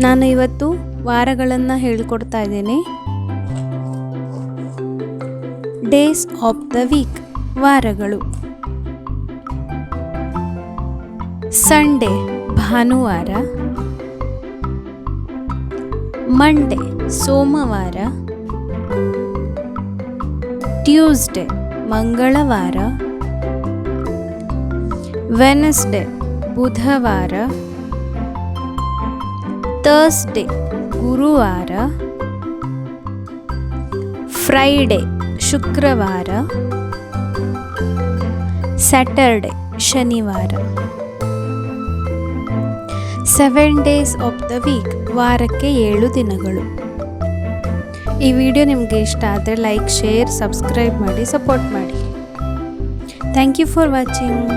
ನಾನು ಇವತ್ತು ವಾರಗಳನ್ನು ಹೇಳ್ಕೊಡ್ತಾ ಇದ್ದೇನೆ. ಡೇಸ್ ಆಫ್ ದ ವೀಕ್, ವಾರಗಳು. ಸಂಡೇ ಭಾನುವಾರ, ಮಂಡೇ ಸೋಮವಾರ, ಟ್ಯೂಸ್ಡೇ ಮಂಗಳವಾರ, ವೆನ್ಸ್ಡೇ ಬುಧವಾರ, ಥರ್ಸ್ಡೇ ಗುರುವಾರ, ಫ್ರೈಡೇ ಶುಕ್ರವಾರ, ಸ್ಯಾಟರ್ಡೇ ಶನಿವಾರ. 7 ಡೇಸ್ ಆಫ್ ದ ವೀಕ್, ವಾರಕ್ಕೆ 7 ದಿನಗಳು. ಈ ವಿಡಿಯೋ ನಿಮಗೆ ಇಷ್ಟ ಆದರೆ ಲೈಕ್, ಶೇರ್, ಸಬ್ಸ್ಕ್ರೈಬ್ ಮಾಡಿ, ಸಪೋರ್ಟ್ ಮಾಡಿ. Thank you for watching.